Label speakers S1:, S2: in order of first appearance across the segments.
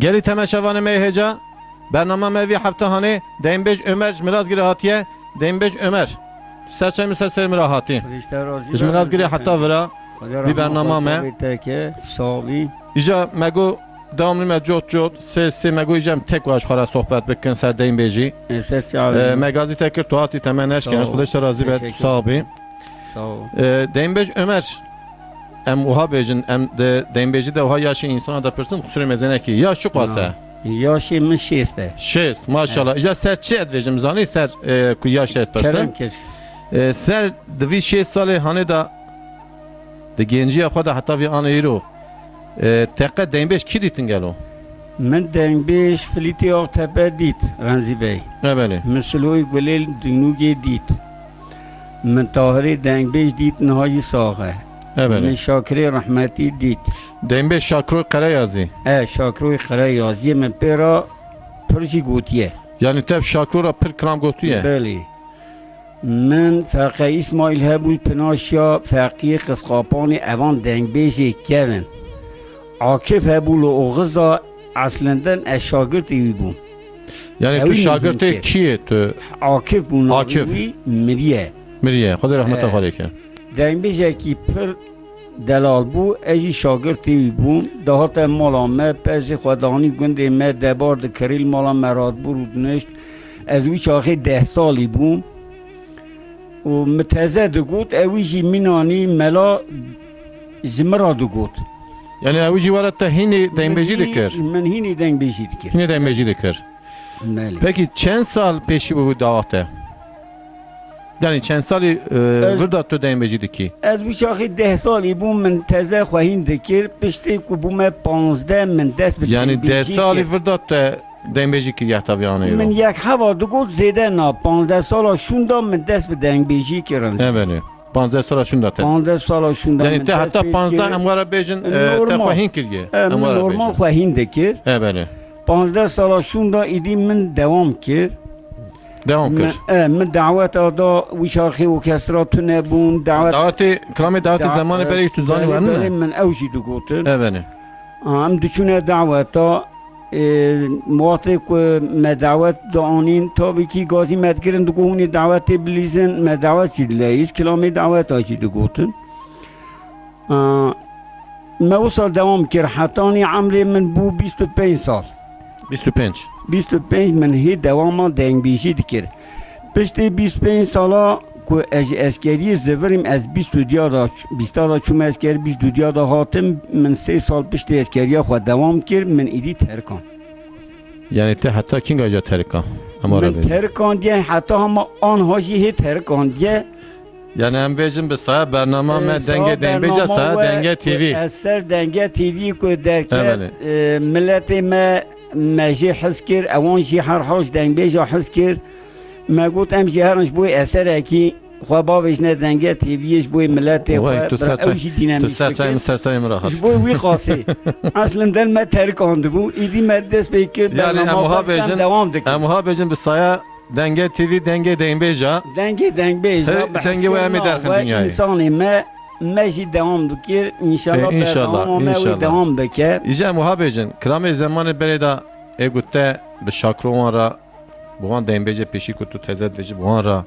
S1: گلی تماشاوان میهجا برنامه موی هفته هانه دینبج عمر ملاز گیری هاتیه دینبج عمر سرچه مسلسل مراحاتی ملاز گیری حتی ورا بی برنامه ما ایجا مگو دامنی جوت سه مگو ایجام تک واش خورا صحبت بکن سر دینبجی مگازی تکر تو هاتی تمنش کنش خودش راضی به صاحبی دینبج عمر ام اوها بیجن ام دینبجی ده اوها یاشی انسان دا پرسن خسور مزنه کی یا شو قاسه
S2: یاشی من شیست
S1: ماشاءالله ایجا سر چه ادویجم زانی سر کو یاش اد پرسن سر دوی 6 سال هانه دا ده گنجی خود حتی وی آن ایرو تقه دینبج کی دیتن گلو
S2: من دینبج فلیتی آق تپه دیت رنزی بی
S1: بله
S2: مثلوی گلیل دنوگی دیت من طاهری دینبج دیت نهایی ساقه من شاکری رحمتی دیت
S1: دینبج شاکروی قریازی
S2: شاکروی قریازی من پیرا پرشی گوتیه
S1: یعنی تب شاکرو را پر کرام گوتیه
S2: بله من فقی اسماعیل هبول پناشیا فقی قسقاپانی اوان دینبجی کردن عاکف هبول و اغزا اصلندن از شاگردی بون
S1: یعنی تو شاگرد کیه تو
S2: عاکف بون
S1: عاکف مریه خدا رحمت خالی کن
S2: دینبجی کی پر دلال بو اجی شاگردی بون دهات مالا ما پس خدانی گنده ما دبار دکریل مالا مراد برود نشت از وی شاخه 10 سالی بون و متزه دگوت اویجی مینانی ملا زمرا دگوت
S1: یعنی اویجی وارد تا هینی دینبجی دکر
S2: من هینی دینبجی دکر
S1: هینی دینبجی دکر پکی چند سال پیشی بود دعوته یعنی چند سالی ورداد تو دینبجی دکی
S2: از وی شاخه 10 سالی بون من تزه خواهین دکر پشتی که بوم 15 من دست به
S1: یعنی 10 سالی ورداد تو دینبجی که یحتوی آنه
S2: من یک هوا دگوت زیده نا 15 سالا شوندا من دست به دینبجی کرن
S1: بله 15 سالا شوندا
S2: 15 سالا شوندا
S1: یعنی ته حتی 15 امواره بیجن ته خواهین کریه
S2: نورمال خواهین دکر
S1: بله
S2: 15 سالا شوندا ایدی من دوام کرد من دعوت آدا وشاخی و کسرات نبون
S1: دعوت کلام دعوت زمان بریش تو زانی ورنه
S2: من اوشی دو گوتن
S1: بله
S2: هم دچونه دعوتا موقعی که مدعوت دانین تا بکی گازی مدگرن دو گونی دعوت بلیزن مدعوت چید لیست کلام دعوت آجی دو گوتن ما وصل دوام کرد حتانی عمری من بو 25 سال 25 من هی دوام دینبجی دکر پشتی 25 سالا که اسکری زوریم از 20 دیادا 20 دا چوم اسکری 20 دیادا هاتم من 3 سال پشتی اسکری خود دوام کرد من ایدی ترکان
S1: یعنی ته حتی کینگ آجا ترکان
S2: من ترکان دیه حتی هم آنهاشی هی ترکان دیه
S1: یعنی هم بیجم به صاحب برنامه من دنگ دینبجا صاحب دنگ تیوی
S2: اثر دنگ تیوی که درکت ملت ما ماجی حس کرد اوانجی هر حاج دینبجا حس کرد ما گوت امجی هرنش بوی اثر اکی خواه باوش ندنگه تیویش بوی ملت خواه اوشی دینامیش
S1: تو سرسایم راحت
S2: بوی وی خاصه اصلا دل ما ترکانده بو ایدی مدرس بیکرد
S1: یعنی اموها بیجن به سایه دنگه تیوی دنگه دینبجا دنگه و امی درخن دنیایی
S2: انسانی ما ماشي دوام بكير ان شاء الله
S1: ان شاء الله
S2: دوام بكير
S1: اجا مهابجن كلام زمان بريدا اگوته به شاکروان را بوان دینبجه پیشی کو تو تزد وجه بوان را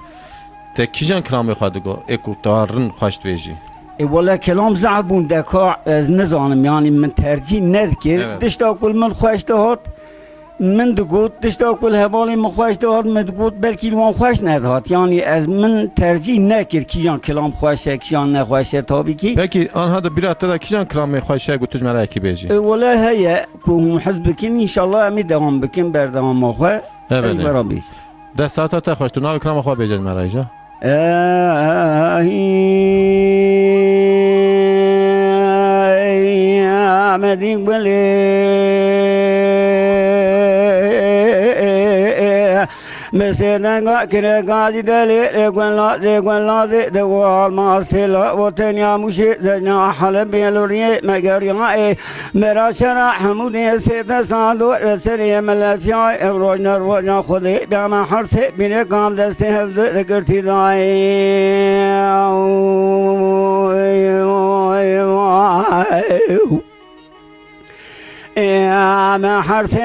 S1: تکیجان کلام خودگو اکوتارن خوشت ویجی
S2: ولا كلام زعبون دكا از نزانم يعني من ترجيح نذكر دشتا كل من خوشتهات من دقوت دشتا كل هبالي من خوشتهات من دقوت بلكي الوان خوش ندهات يعني از من ترجيح نكر كيجان كلام خوشه كيجان نخوشه تابي كي
S1: بلكي آنها دا بيرات دا كيجان كلام خوشه قلتوش ملاكي بيجي
S2: ولا هيا كون حزبكين ان شاء الله امي دوام بكين بردوام اخوه
S1: برابيش ده ساعتا تا خوشتو ناوي كلام اخوه بيجي ملايجا
S2: مدين بلي مسيرنا كنا قاعد دليل يقول لا دوال ما استلا وتنيا مشي زنا حلب يلوري مجريا مرا شرع حمودي سيف صادو رسري ملفيا روجنا خذي بما حرس بين قام دسته ذكرتي داي ما حرسي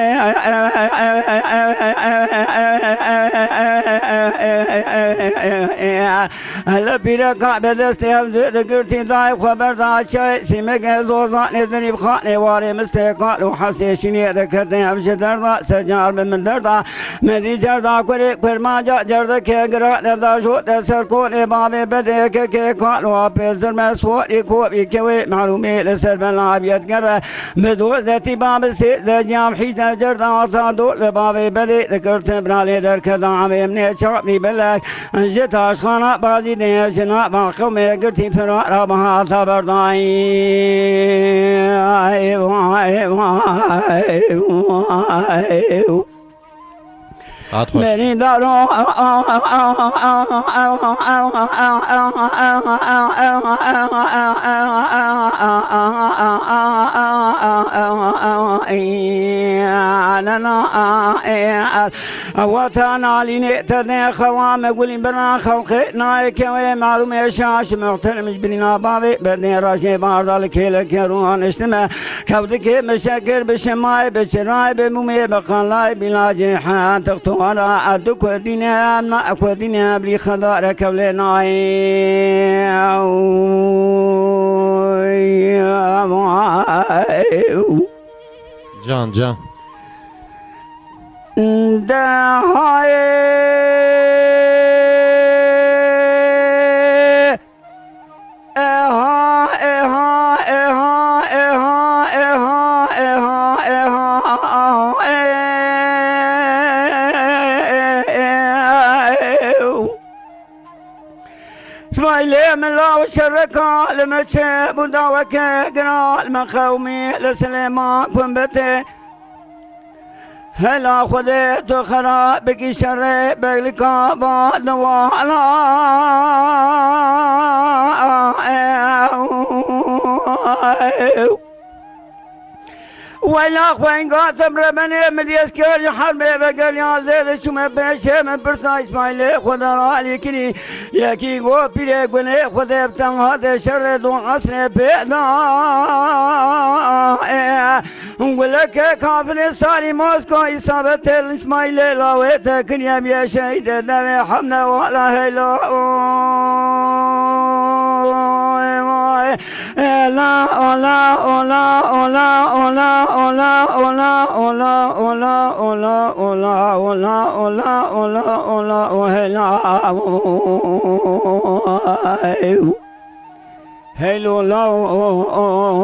S2: هلا بيرقع بدستي ذكرتي ضايق خبر ضاع شيء سمك زوزان نزني بخاني واري مستقال وحسي شني ذكرتي امشي درضا سجار من درضا مدي جرضا كل ما جاء جرضا كي قرأ دار شو تسر كوني بابي بديك كي قال وابزر مسوي كوبي كوي معلومي لسر بلعب يتقرأ بدو ذاتي باب السيد جام حيزنا جرضا صادو لبابي بدي ذكرت برالي در كذا عمي مني شعبني بلاك جت عشقانا بازي ديشنا باقومي قرتي فرع ربها صبر ضاي मेरी दारों وطن لي تدني خوام قولي برا خلقنا كوي معلومة شاش محترم جبرنا بابي بدني راشي بارد لك روحان اجتماع كودك مشاكر بشماي بشراي بمومي بقالاي بلا جيحان تقطو أنا أدوك ودينا ما أكو دينا بلي خضارك ولنا
S1: جان جان
S2: ده هاي اسماعيلي من الله وشركا لما تشاب ودعوك قرا المخاومي لسليمان كنبتي هلا خذيت خراب بكي شري بلكا بعد وعلا ولا خوين قاسم ربني مديس كير حربي بقل يا زيد شو ما بيشه من برسا اسماعيلي خدا علي كني ياكي غو بيري غني خدا بتن هذا شر دون عصر بيدا ولك كافر ساري موسكو اصابه اسماعيلي لاويت كنيا يا شهيد دمي حمنا ولا هلا لا لا لا لا لا Ola, ola, ola, ola, ola, ola, ola, ola, ola, ola, ola, hello, hello,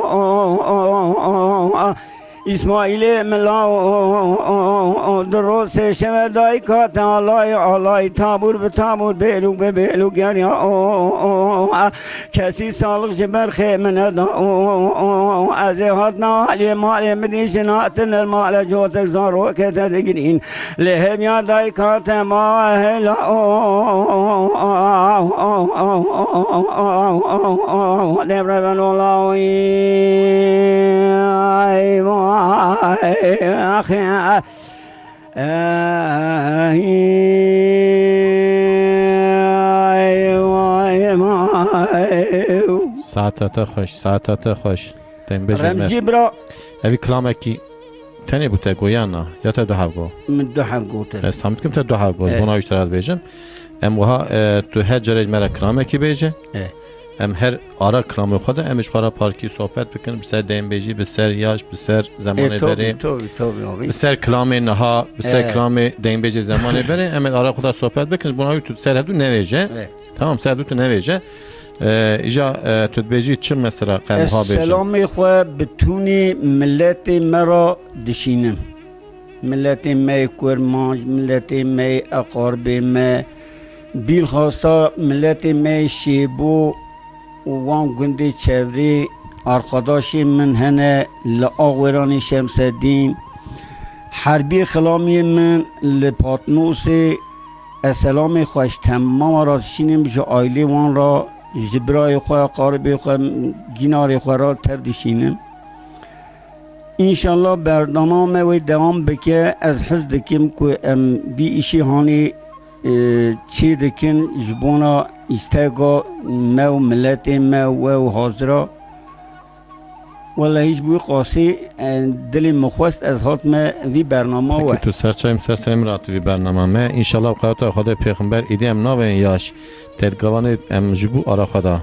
S2: إسماعيل ملاو دروس شمداي كات علي علي تابور بتابور بيلو بيلو يعني كسي صالح جبر خيمنا أزهاتنا علي مالي مدينة المال جوتك زارو كتدقين لهم يا داي كات ما هلا لبربن الله أخي
S1: ساعتها خوش ساعتها خوش تن
S2: رمزي برا
S1: أبي كلامك تاني بتقول يانا يا تدو حقو
S2: من دو حقو تر
S1: استمت كم تدو حقو بنا يشتغل بيجم أم وها تو هجرج مرا كلامك بيجه ام هر آرا کلام خود امش قرار پارکی صحبت بکنیم بسر دیم بیجی بسر یاش بسر زمان بره بسر کلام نها بسر کلام دیم بیجی زمان بره ام آرا خدا صحبت بکنیم بنای تو سر هدو نویجه تمام سر هدو تو نویجه ایجا تو بیجی چه مثلا قلم ها بیجه
S2: السلام خو بتونی ملت مرا دشینم ملت می کرمانج ملت می اقارب می بیل خواستا ملت می شیبو وان گندی چوری arkadaşi من هنه لآورانی شمس الدین حربی خلامی من لپاتنوسی اسلامی خوش تمام را شینیم جو آیلی وان را جبرای خواه قاربی خواه گیناری خواه را تبدیشینیم انشالله برنامه و دوام بکه از حس دکیم که ام بی ایشی هانی چی دکن جبونا استگا ما و ملت ما و حاضرا والله هیچ بوی قاسی دل مخواست از خاتم وی برنامه و
S1: که تو سرچایم سرسیم رات وی برنامه ما انشالله بقیت خدا پیغمبر ایدی ام ناوین یاش تدگوان ام جبو آرا خدا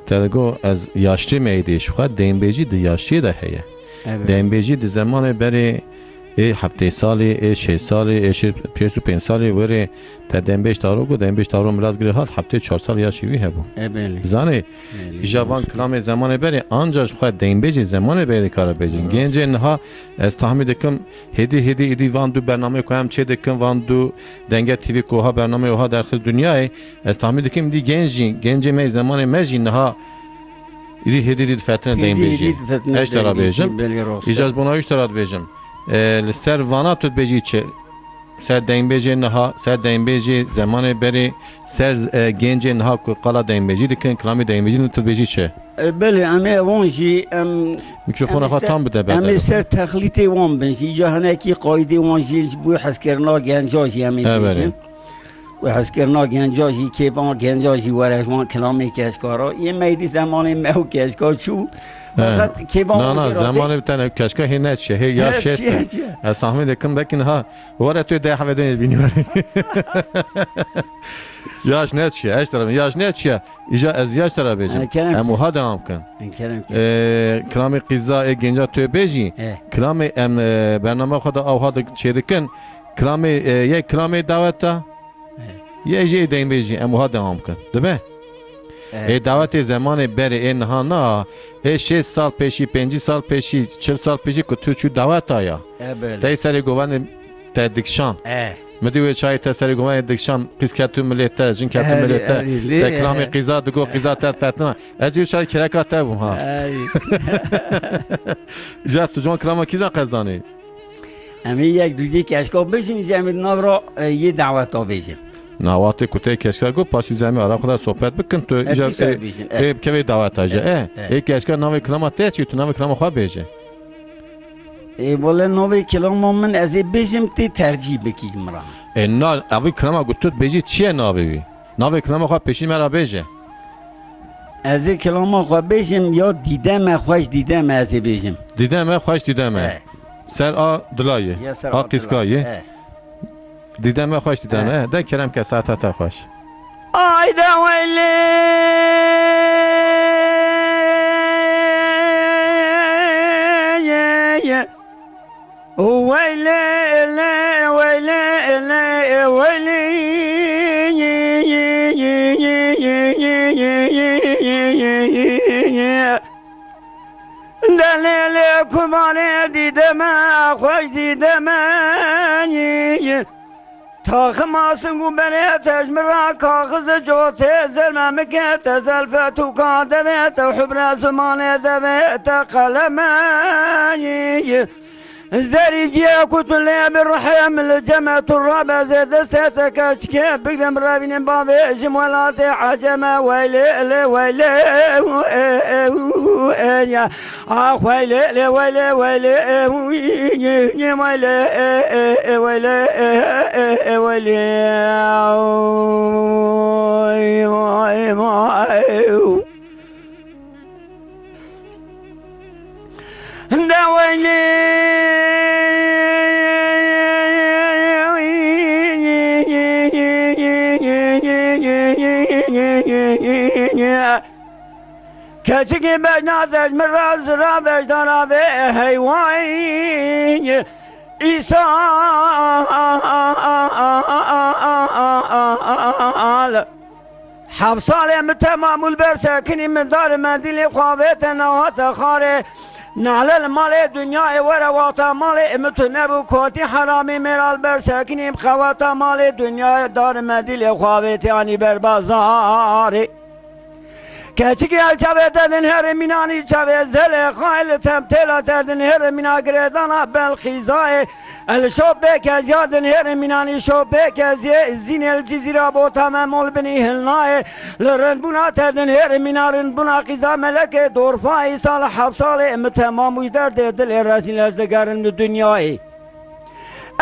S1: تدگو از یاشتی میدیش خود دین بیجی دی یاشتی ده هیه دین بیجی دی زمان بری ای هفته سالی ای 6 سالی ای 5 سالی وری تا دین بیش تارو گو دین بیش تارو مراز گری هات هفته 4 سال یاشی وی هبو زانی جوان کلام زمان بری آنجاش خود دین بیجی زمان بری کار بیجین گنج انها از تحمید کم هدی وان دو برنامه کو هم چه دکم وان دو دنگ تیوی کوها برنامه اوها در خل دنیای از تحمید کم دی گنج می زمان مجی نها هدی فتنه دین بیجی اشترا بیجم اجاز بنا اشترا بیجم لسر وانا تو بیجی چه سر دین بیجی نها سر دین بیجی زمان بری سر گنج نها کو قلا دین بیجی دکن کلامی دین بیجی تو بیجی چه
S2: بله امی وانجی
S1: میکروفون خواهد تام بده بده
S2: امی سر تخلیطی وان بنجی جا هنکی قایدی وانجی بوی حس کرنا گنجاجی امی بیجی و حس کرنا گنجاجی که وان گنجاجی ورشمان کلامی کشکارا یه میدی زمان مهو کشکار چو فقط که وان
S1: نه زمان بتن کشکا هی نچه هی یا شست از تحمید کم بکن ها وره توی ده حوه دنید بینی وره یاش نچه اش طرف یاش نچه ایجا از یاش طرف بیجم امو ها دوام کن کلامی قیزا گنجا توی بیجی کلامی برنامه خدا او ها چه دکن کلامی یک کلامی دعوت تا یه جی دین بیجی امو ها دوام کن دبه ای دعوت زمان بره ای نها نه ای 6 سال پیشی 5 سال پیشی 40 سال پیشی که تو چو دعوت آیا تای سری گوان تدکشان مدیوی چای تا سری گوان تدکشان قیز کتو ملیتا جن کتو ملیتا تا کلام قیزا دگو قیزا تد فتنه از یو چای کرکات تا بوم ها جا تو جان کلام کیزا قزانی
S2: امی یک دویی که اشکاب بشین جمعید ناورا یه دعوت ها بیشن
S1: نوات کوته کشکر گو پاسی زمین آرا خدا صحبت بکن تو ایجا ای که دعوت آجه ای کشکر نوی کلامات ته چی تو نوی کلام خواه بیجه
S2: ای بوله نوی کلام من از بیجم تی ترجیح بکیم را
S1: ای نه اوی کلام گوتت بیجی چیه نوی بی نوی کلام خواه پیشی مرا بیجه
S2: از کلام خواه بیجم یا دیدم خوش دیدم از بیجم
S1: دیدم خوش دیدم سر آ دلایه آ قیسکایه دیدم خوش دیدم ده کرم که ساعت تا خوش
S2: آی دا ویلی دلیل کمانه دیدم خوش دیدم تا خماسن گو بره تجمرا کاغذ جوته زلمه که تزلفت و کادبت و حبر زمان دبت قلمانی زريجي كنت لي بالرحم الجمعة الرابع زاد ستك اشكي بقدم رابين بابي جمولاتي عجمة ويلي ويلي يا اخ ويلي ويلي ويلي ويلي ويلي ويلي كاتكي بجنازج من راز رابج درابي هيواي إيصال حبصالي متمام البرساكني من دار مدينة خوابتنا واتخاري نعلل مال دنیا ورا واتا مال متنبو کوتی حرامی میرال بر سکنیم خواتا مال دنیا دار مدیل خوابت یعنی بر بازاری کچکی الچوه دادن هر مینانی چوه زل خایل تمتلا دادن هر مینا گردانا بلخیزای الشوب بکز یادن هر مینانی شوب بکز زین الجزیره با تمام بنی هلنای لرن بنا تدن هر مینارن بنا قیزا ملک دورفای سال 7 سال متمام در دل رسیل از دگرن دنیای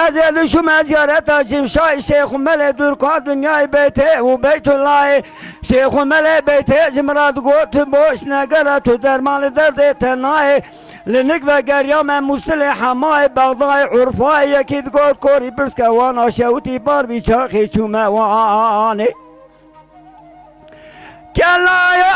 S3: أزيد شو ما زيارة شمشاي شيخ ملي دركات دنياي بيته وبيت الله شيخ ملي بيته جمرات قوت بوش نقرة درمان درد تناي لنك بقريا من مسلح ماي بغضاي عرفاي يكيد قوت كوري برسكا وانا شوتي باربي شاخي شو ما واني كلا يا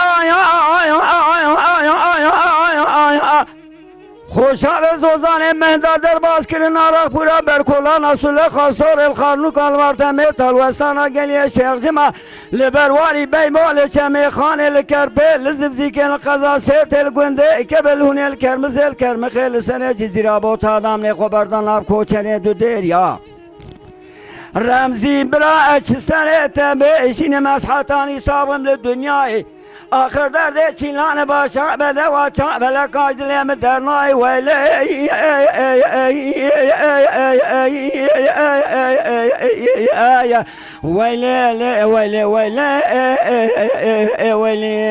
S3: خوشحال زوزان مهدا در باز کرن آرخ پورا برکولان اصول خاصور الخارنوک الوارتمه تلوستانا گلیه شیخ جمع لبرواری بیمال چمی خانه لکرپه لزفزیکن قضا سیر تل گنده کبل هونه الکرمز الکرم خیل سنه جزیره بوت آدم نخو بردان لاب کوچنه دو دریا رمزی برا اچ سنه تنبه اشین مسحتانی صابم لدنیای آخر درد چیلان باشا بده و چا بله کاج دلیم درنای ویلی ویلی ویلی ویلی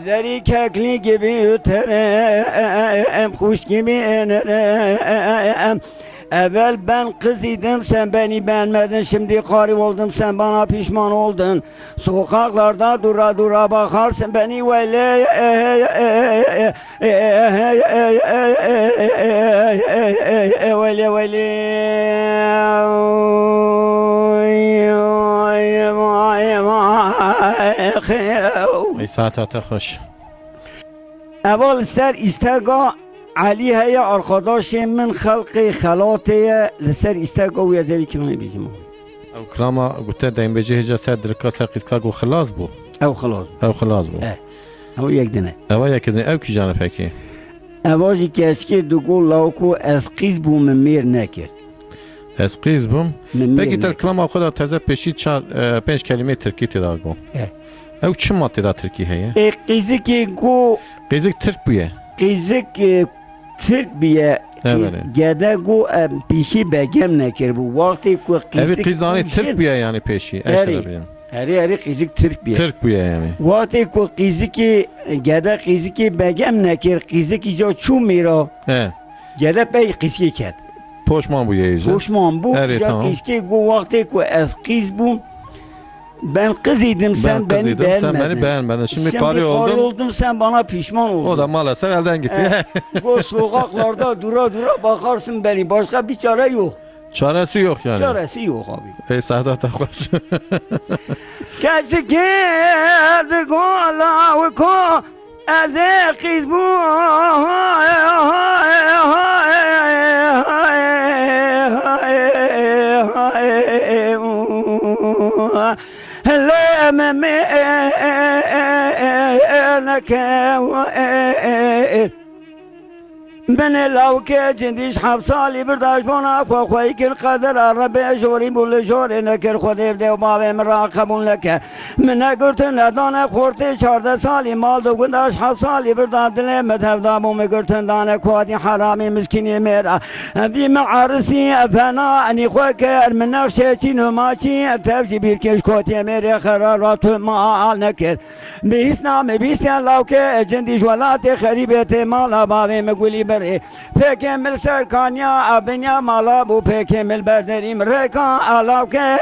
S3: زری ککلی gibi tırım, kuş gibi inerim. Evvel ben kız idim, sen beni beğenmedin, şimdi karı oldum, sen bana pişman oldun. Sokaklarda dura dura bakarsın beni öyle
S1: ای ساعت خوش
S3: اول سر استگا علی هی arkadaş من خلق خلاطه لسر استگا و یادی کنه بگیم
S1: او کلاما گفته دایم بجه هجا سر درکا سر قیسکا گو خلاص بو
S3: او خلاص
S1: بو
S3: او یک دنه
S1: او یک دنه او کی جانه پکی
S3: اواجی که اسکی دو گل لاوکو اسقیز بو من میر نکرد
S1: اسقیز بوم پکی تر کلاما خدا تازه پیشی 5 کلمه ترکی تدار بو او چه ماده دا ترکی هیه؟
S3: قیزکی گو
S1: قیزک ترک بویه
S3: قیزک ترک بیه گده گو پیشی بگم نکر بو وقتی کو قیزک
S1: قیزانی ترک بیه یعنی پیشی
S3: اری قیزک ترک بیه
S1: ترک بیه یعنی
S3: وقتی کو قیزکی گده قیزکی بگم نکر قیزکی جا چون میرا گده پی قیزکی کد
S1: پوشمان بو یه
S3: پوشمان بو یا قیزکی گو وقتی کو از قیز بو ben kız idim sen beni
S1: beğenmedin. Şimdi karı
S3: oldum sen bana pişman oldun.
S1: O da maalesef elden gitti.
S3: Bu sokaklarda dura bakarsın beni başka bir çare yok.
S1: Çaresi yok yani.
S3: Çaresi yok abi.
S1: Ey Saadat hoş.
S3: Kaç geldi gola ve ko aziz bu. لا ممنك من لو كجنديش حبصالي برداش بونا خويك القدر الربي جوري بول جوري نكر خدي بدي وبابي مراقب لك من قلت ندانا خورتي 14 سالي مال دو قداش حبصالي برداد دلي مذهب دابو مقلت دانا كوادي حرامي مسكيني ميرا في معرسي فانا اني خوكر من نقشتي نماشي تفجي بيركش كوتي ميري خرارات ما نكر بيسنام بيسن لو كجنديش ولاتي خريبتي مالا بابي مقولي پکمل سرکانیا ابنیا مالا بو پکمل بردریم رکان علاو که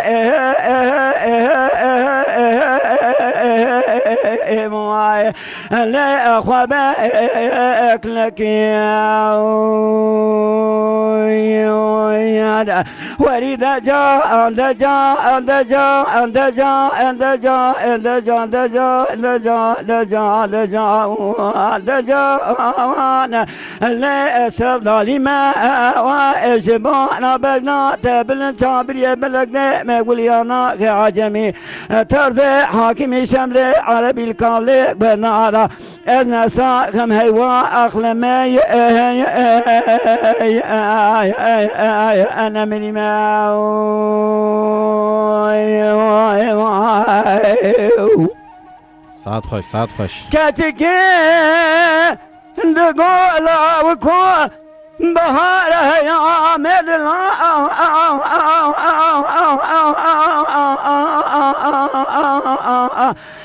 S3: موای لی خواب اکلکی ورید جا اند جا اند جا اند جا اند جا اند جا اند جا اند جا اند جا اند جا اند جا سب ظالمة وإجبانا بلنا تبلن صابري بلقنا ما يقول يا ناقي عجمي ترضي حاكمي شمري عربي الكالي بنارا إذن ساقم هيوا أخلمي أنا مني ما
S1: ساعت خوش
S3: كاتكي دقولا وكو بهاره يا مدلا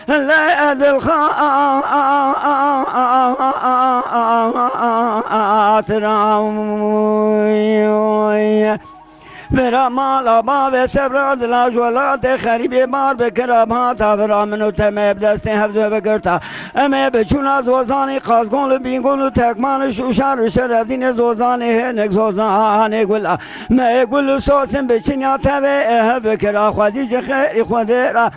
S3: لا ادل خاطرم برا مالا با و سبرا دلا جولات خریبی بار بکرم ها تا برا منو تمه بدست هفته بگرتا امه بچونا زوزانی قازگون لبینگون و تکمان شوشان رشرف دین زوزانی هنک زوزانی گولا مه گل سوسن بچنیا تبه بکرا خودی خیری خودی را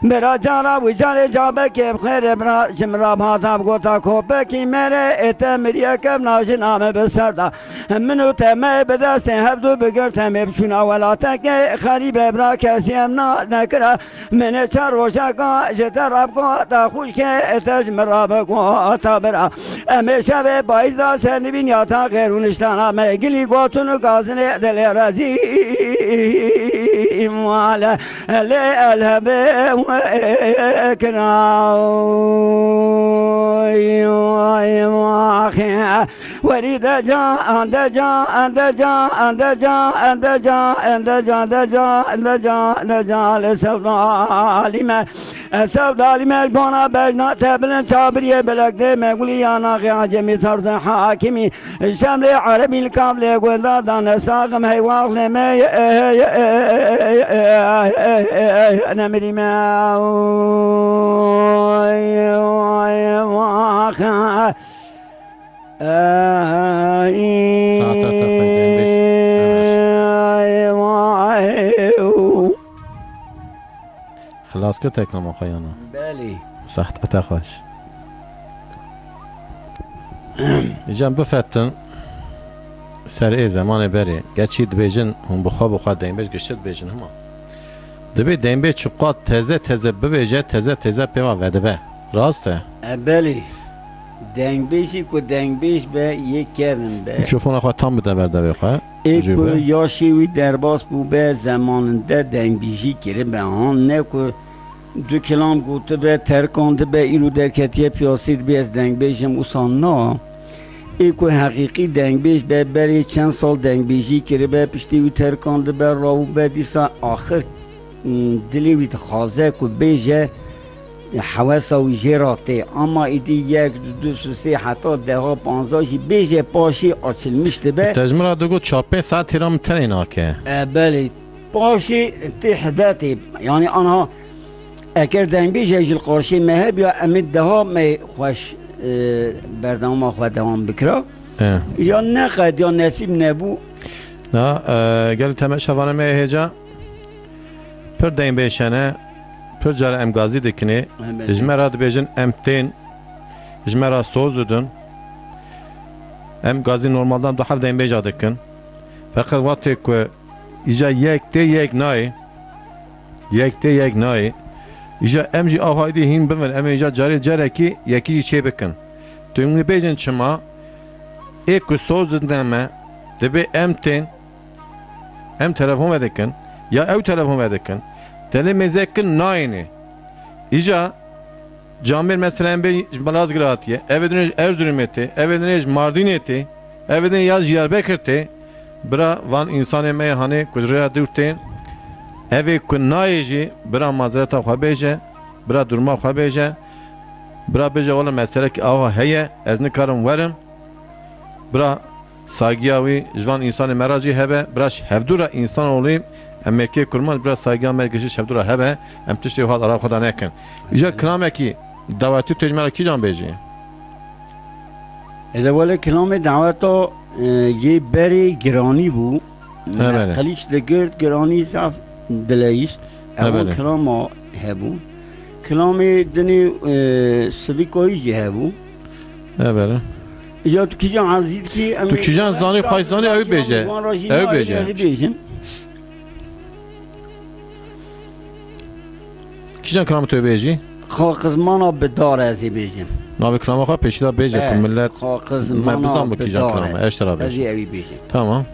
S3: برا جارا و جار جابه که بخیر برا شمرا بحاسب گوتا کوپه کی میره اتمریه کم ناشنامه بسرده منو تمه بدست هفدو بگر تمه بچونا ولاته که خریب برا کسی هم نکره منه چر روشکا جتر اب گوتا خوش که اتش مرا بگوتا برا امه شب بایزا سنبین یا تا غیرونشتانا مگلی گوتونو گازنه دل رزی ماله لی الهبه وريد جا عند جا عند جا عند جا عند جا عند جا عند جا عند جا عند جا لسبالي سودالي مجبونا بجنا تبلن صابرية بلقدي مقولي يا ناقي عجمي صرت حاكمي الشمل عربي الكامل قلدا دان ساقم هيواغ لمي انا مري ما
S1: خلاص كده تكلم خيانا
S3: بالي
S1: صح اتخش جنب بفتن سر ای زمان بری گچید بیجن هم بخوا دیم بیج گشت بیجن هما دبی دیم بیج چقدر تزه ببیجه تزه پیما وده به راسته
S3: بله دنگ بیشی که دنگ بیش به یک کردن به
S1: میکروفون خواهد تام بده برده بخواه
S3: ایکو یاشیوی درباس بو به زماننده دنگ بیشی کره به آن نه که 2 کلام گوته به ترکانده به ایرو درکتیه پیاسید بی از دنگ بیشم اوسان نا ایکو حقیقی دنگ بیش به بری چند سال دنگ بیشی کره به پشتیوی ترکانده به راو به دیسا آخر دلیوی تخوازه که بیشه حواسا و جراته اما ایدی 1 2 3 حتی 10 15 بیشه پاشی آچل میشته به
S1: تجمرا دو 4-5 ساعت تیرام تنینا که
S3: بله پاشی تحداتی یعنی آنها اگر دنگ بیشه اجل قارشی مهب یا امید ده ها می خوش بردام خود دوام بکرا یا نقد یا نصیب نبو
S1: نه گل تمه شوانه می هجا پر دنگ بیشنه پر جار امگازی دکنه اجمرا بیجن امتین اجمرا سوزدن امگازی نورمالدان 2 هفته بیجا دکن فقط وقتی که ایجا یک نای ایجا امجی آهایدی هین بمن ام ایجا جاره کی یکی چه بکن تو اون بیجن چما ایک سوزدن ما دبی امتین ام تلفون ودکن یا او تلفون ودکن دلی مزکن ناینه ایجا جامیر مثلا به ملازگراتیه اودنش ارزورمتی اودنش ماردینیتی اودن یا جیاربکرتی برا وان انسان میهانه کجریا دورتین اوی کنایجی برا مازرتا خو بیجه برا درما خو بیجه برا بیجه ولی مسئله که آها هیه از نکارم ورم برا ساگیاوی جوان انسان مراجی هبه براش هفدورا انسان اولیم امریکای کرمان برا ساگیا مرگشش هفدورا هبه ام تشتی حال آرا خدا نکن ایجا کلامه کی دعوتی تجمعه کی جان بیجی
S3: اول کلام دعوتا یه بری گرانی بو قلیش دگرد گرانی صاف دلایست اول کلام هبو کلام دنی سویکایی هبو
S1: بله
S3: یا تو کجا عزیز کی
S1: تو کجا زانی خواهی زانی او بیجه کجا کلام تو بیجی
S3: خاقزمانا بدار ازی بیجم
S1: ناوی کلام خواه پیشیدا بیجه که ملت
S3: خاقزمانا
S1: بداره تمام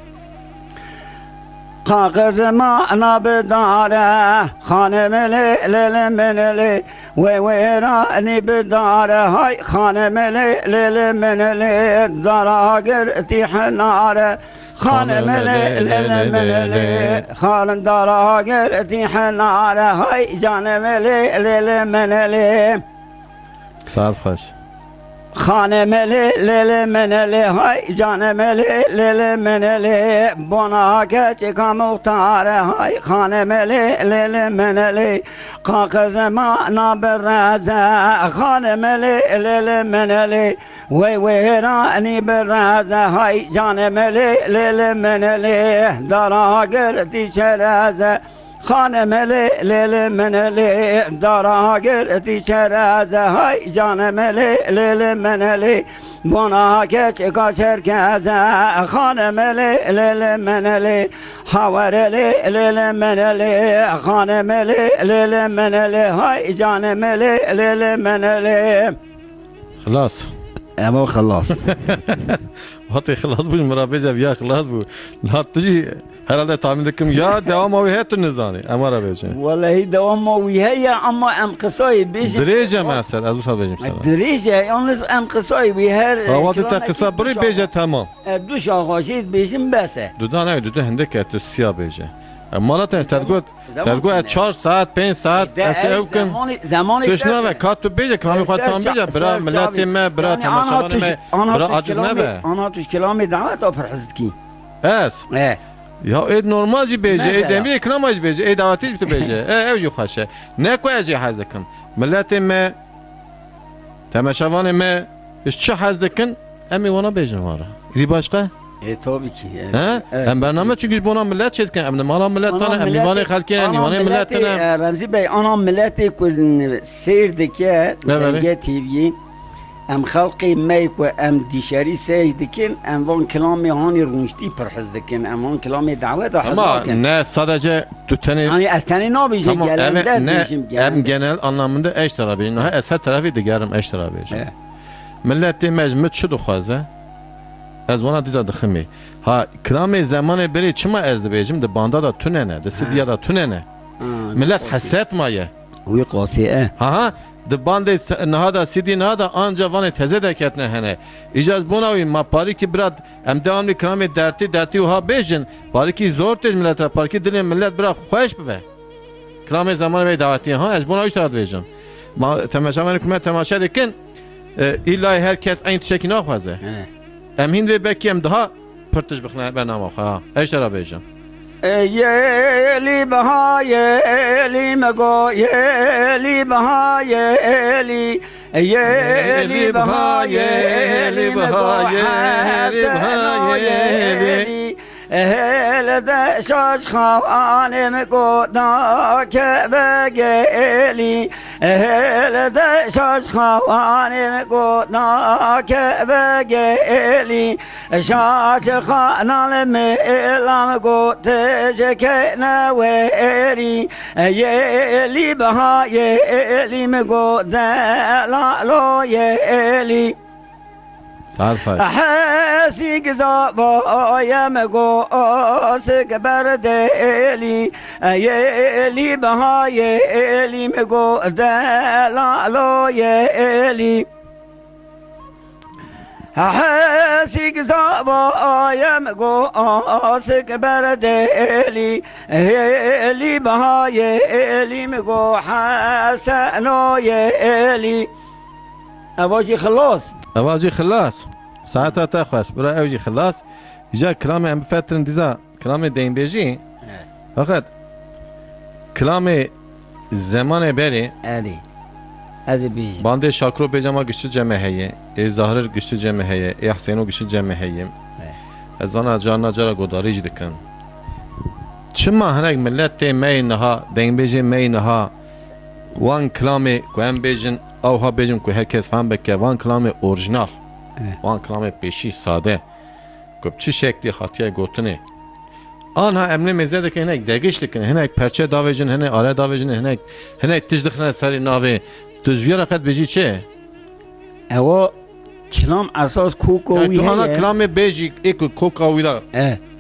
S3: خاقزمانا بداره خانم لیل منلی ویرانی بداره های خانم لیل منلی دراگر تیحناره خانم لیل منلی خانم دراگر تیحناره های جانم لیل منلی
S1: ساعت خوش
S3: خانملی لیلی منلی های جانملی لیلی منلی بنا که چکا مختاره های خانملی لیلی منلی قاق زمانا برازه خانملی لیلی منلی ویرانی برازه های جانملی لیلی منلی دراگر دیچرازه خانملی لیلی منلی دراگر دیچرازه های جانملی لیلی منلی بنا که چکا شرکزه خانملی لیلی منلی حوارلی لیلی منلی خانملی لیلی منلی های جانملی لیلی منلی
S1: خلاص
S3: اما خلاص
S1: وقتی خلاص بود مرا یا خلاص بود لا تجی herhalde tahmin edim ya devam o hep nizani ama ara bejin
S3: والله دوام ويهي اما ام قصاي بيجي
S1: دريجه mesela az usal bejim sana
S3: دريجه yalnız ام قصاي بيهر
S1: Havada ta kısa biri beje tamam
S3: دوش آخاشید بیشیم بسه
S1: Duda ne duda hindek et siyah beje Malatya tedgut 4 saat 5 saat esevkin Tuşna ve kattu beje krami khatam beje bira milleti me bira tamaşavan me bira aciz ne be
S3: انا توش کلامی دعوت آفر حزد کی
S1: Es Ya normal ji beje demir kramaj beje davatiz bit beje ev ji xaşe ne ko eci hazdikin milleti me tamaşavan me hiç hazdikin emi ona bejin var ri başka
S3: tabii ki.
S1: Ha? Hem bername çünkü buna millet çetken hem mala millet tane hem divane halkine divane millet tane.
S3: Ramzi Bey ana milleti kul seyrdeki Denge TV em xalqi meyk ve em dişeri seydikin em van kelami hani runşti perhizdikin em van kelami davet
S1: Ama ne sadece tüteni
S3: yani erteni ne yapacak
S1: tamam,
S3: gelende
S1: ne hem genel anlamında eş tarafı ne eser tarafı digerim eş tarafı. Milleti mecmut şu duhaze Ez vana diza dıxımı. Ha krami zamanı beri çima ezdi bejim de banda da tünene de sidiya da tünene. Millet hasret maye.
S3: Uy qasiye.
S1: Ha de bande nahada sidi nahada anca vana teze de ketne hene. İcaz bunavi ma pari ki brad em devamlı krami derti ha bejin. Pari ki zor tej millete pari ki dilin millet bira xoş be. Krami zamanı ve daveti ha ez buna iştahat bejim. Ma temaşavan hükümet temaşa dikin illa herkes aynı tişeki naxwaze. Em hindi belki em daha pırtış bıxna ben ama ha eşara bejim.
S3: Yeli baha yeli mego yeli baha yeli yeli baha yeli baha yeli hele de şaş khanem ko da kebe geli hele de şaş khanem ko da kebe geli şaş khanal me lam ko tejeke na veri yeli baha yeli me ko da la lo yeli
S1: Sarfa.
S3: Hasik zabaya mego asik berdeli yeli baha yeli mego dalalo yeli Hasik zabaya mego asik berdeli yeli baha yeli mego hasano yeli Avaji خلاص
S1: أواجي خلاص ساعتها تخلص برا أوجي خلاص جا كلامي أم فترة ديزا كلامي دين بيجي فقط كلامي زمان بري
S3: Ali hadi biji
S1: Bande şakro bejama güçlü ceme heye Zahrir güçlü ceme heye Hüseyin'o güçlü ceme heye Ezana carna cara godari jidikin Çima hanek millet te mey naha Den beji mey naha Wan klami ku em bejin Av ha bejim ku herkes faham beke Wan klami orijinal Wan klami peşi sade Ku çi şekli hatiye gotini Anha emni mezedeki henek degişlikin Henek perçe davecin Henek are davecin Henek tijdikhine sari navi Tüzviyara kat beji çe
S3: Evo kelam asas kokovi
S1: Tu ana klami beji Eko kokavila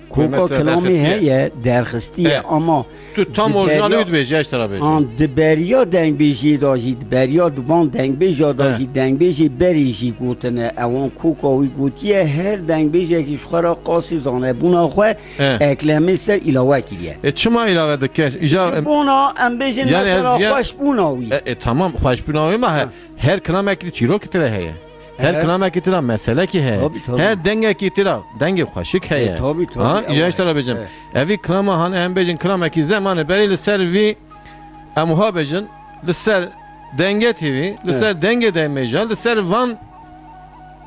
S3: Koko kelami heye derxistiye ama
S1: Tu tam orijinali ud beji eştara beji
S3: An diberiya deng beji daji diberiya duban deng beji daji deng beji beriji gotene Evan kokovi gotiye her deng beji ki şuara qasi zane buna xwe eklemi ser ilave kiriye
S1: Çima ilave dike
S3: Buna em bejin mesela xoş bunavi
S1: Tamam xoş bunavi ma her klam ekli çiro kitire heye Her klama ki tira mesele ki he. Her denge ki tira denge xoşik he.
S2: Tabii.
S1: Ha icra işler abicim. Evi klama han hem bejin klama ki zamanı beri ser vi amuha bejin ser denge TV ser denge demejan ser van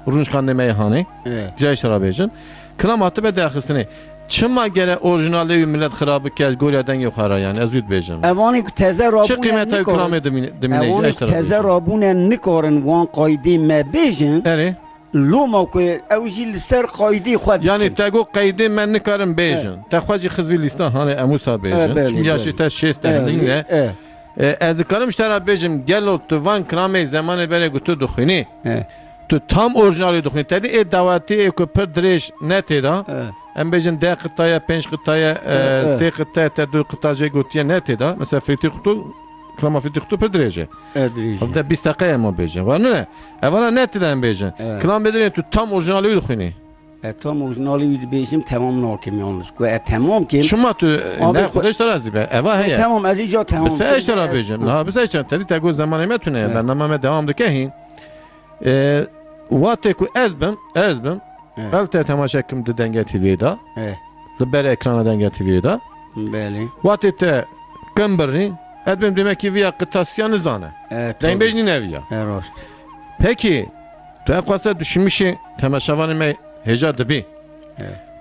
S1: Runçkan demeyi hani. Icra işler abicim. Klama atı be daxisini. Çıma gere orijinali millet xarabı kez golyadan yukarı yani azüd bejim.
S2: Evani teze rabune
S1: Çı kıymeti klama demine
S2: Evani teze rabune nikorin van qaydi me bejin.
S1: Eri.
S2: لوما كو اوجي لسر قايدي خد
S1: يعني تاگو قیدی من نکارم بیجن تا خواجی خزوی لیستا هانه اموسا بیجن چون یاشی تا شیست دهنگه از دکارم اشترا بیجم گلو تو وان کرامه زمان بره گوتو دخونی تو tam orijinali dukni tedi davati ko per dreş net eda em bejin de qitaya 5 qitaya 3 qitaya te 2 qitaya gotiye net eda mesela fiti qutu klama fiti qutu per dreje da 20 dakika mı bejin var ne evana net eda em bejin klam bedene tu tam orijinali dukni
S2: tam orijinali bejim tamam nakim yalnız ko tamam ki
S1: şuma tu ne khodesh razi be eva heye
S2: tamam aziz tamam
S1: bes eştara bejin ha bes eştara tedi tago zamanı metune bernameme devam dikehin وقتی که از بم البته تماشا کم دنگه تیوی دا لبر اکران دنگه تیوی دا
S2: بله
S1: وقتی ته کم بری ادبم demek ki via kıtasyanı zane denbejni neviya
S2: راست
S1: peki tu ekwasa düşünmüşi temaşavanı me heca debi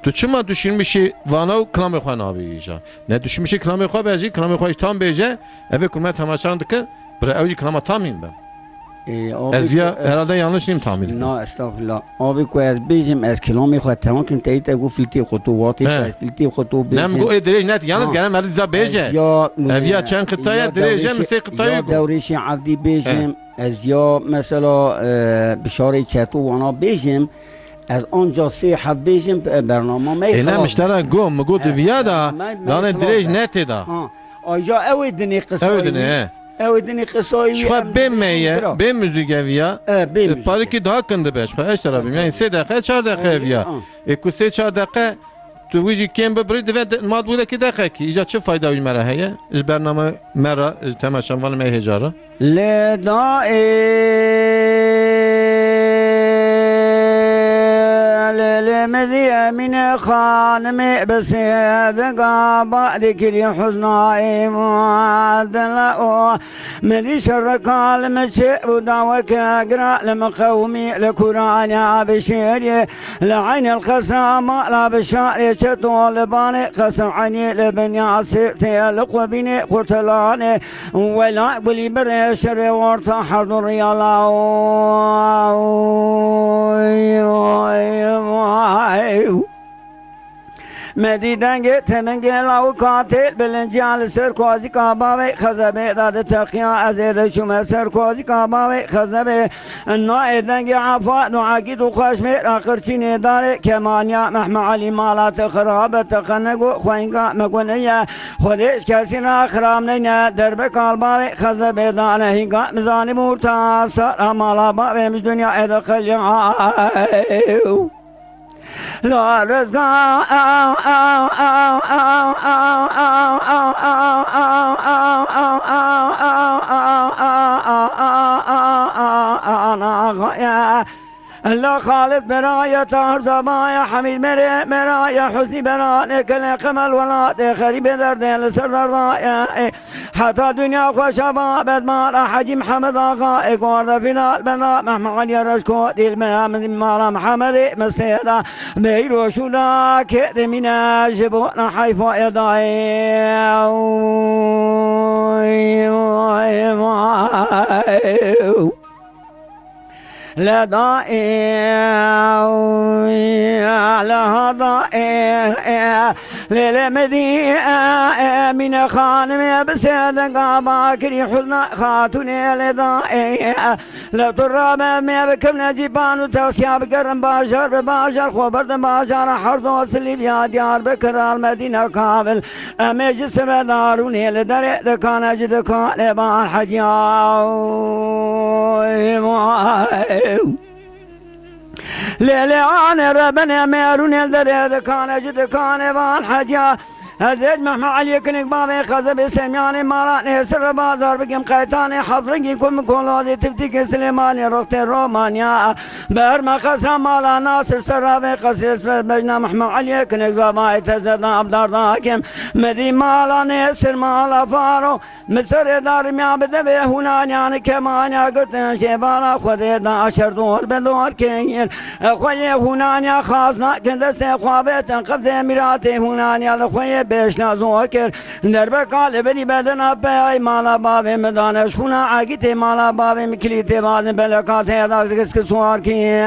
S1: tu çıma düşünmüşi vanav klamı xan abi ija ne düşünmüşi klamı xan beji klamı xan tam beje eve kurma temaşan dike bre evci klama tamim ben از یا herhalde yanlış neyim tahmin ediyorum.
S2: نه استغفرالله آبی کو از بیجم از کلامی خود تمام کن تایید گو فیلتی خطواتی فیلتی خطو بیجم
S1: Nem bu درج net yalnız gelen merdi za beje. Evya çen kıtaya derece mi se kıtayı bu.
S2: دوریشی عبدی بیجم از یا مثلا بشاره چتو وانا بیجم از آنجا سه حب بیجم برنامه می خلاص.
S1: نه مشترک گم مگو دویا da yani درج net da.
S2: آیا اودنی قصه اودنی قصایی
S1: شخوا به موزیک evya pariki daha kındı be şخوا eş tarafım yani 3 dakika 4 dakika evya ku 3-4 dakika tu vici kem be brid ve madbule ki dakika ki ica çı fayda uj mera heye iz bername mera temaşan van me hecara
S2: le da لمذي من خانم بسيد قابا ذكري حزنائي معدلا من شر كلمة ودعوك اقرا لمقومي لقران بشيري لعين القسرة ما لا بشاري طالباني قسم عني لبني عصيرتي لقوبيني قتلاني ولا قولي بريشر ورطة حضر يا الله مدیدن گتمن گلاو قاتل بلنجی علی سرکوزی کاباوی خزبه داد تقیا از رشوم سرکوزی کاباوی خزبه نایدن گی عفا نعاقی دو خشم راقرچی نداره کمانیا محمد علی مالات خرابت خنگو خوینگا مگونیه خودش کسی را خرام نینه درب کالباوی خزبه دانه هنگا مزانی مورتا سر مالا باوی دنیا ادخل لا رزقا الله خالد برايا طهر زبايا حميد مرايا حسني براء كل قمل ولاد خريب درد لسر رايا حتى دنيا وشباب ما حجي محمد آقا اقوار فينا بنا محمد يا رشكو دي المهام مالا محمد مستيدا ميرو شولا كده من جبونا حيفا يداي لا ضائع على ضائع للمدي من خانم بسيد قابا كري حزن خاتوني لضائع لا تراب ما بكم نجيبان وتوسيا بكرم باشر بباشر خبر باشر حرز وسليب يا ديار بكر المدينة كامل أمي جسم داروني لدري دكان جد كان بان حجاو ليلي أنا ربنا ميرون الدري كان جد كان بان حجا
S3: هزيج محمد علي كنك بابي خذب سمياني مالاني سر بازار بكم قيتاني حضرني كم كولودي تفتيك سليماني رقت رومانيا برما خسر مالا ناصر سرابي قصير اسفل بجنا محمد علي كنك بابي تزدنا أبدار داكم مدي مالاني سر مالا فارو مصر دار ميا بدبي هنا يعني كمان يا قلت شبانا خذينا عشر دور بدور كين خوي هنا يا خاصنا كنت سيخوابت قبض مراتي هنا يا خوي بيش نازوكر درب قال بني بدنا باي مالا بابي مدانش خونا عاقتي مالا بابي مكليتي بعد بلقات هذا كسك سوار كي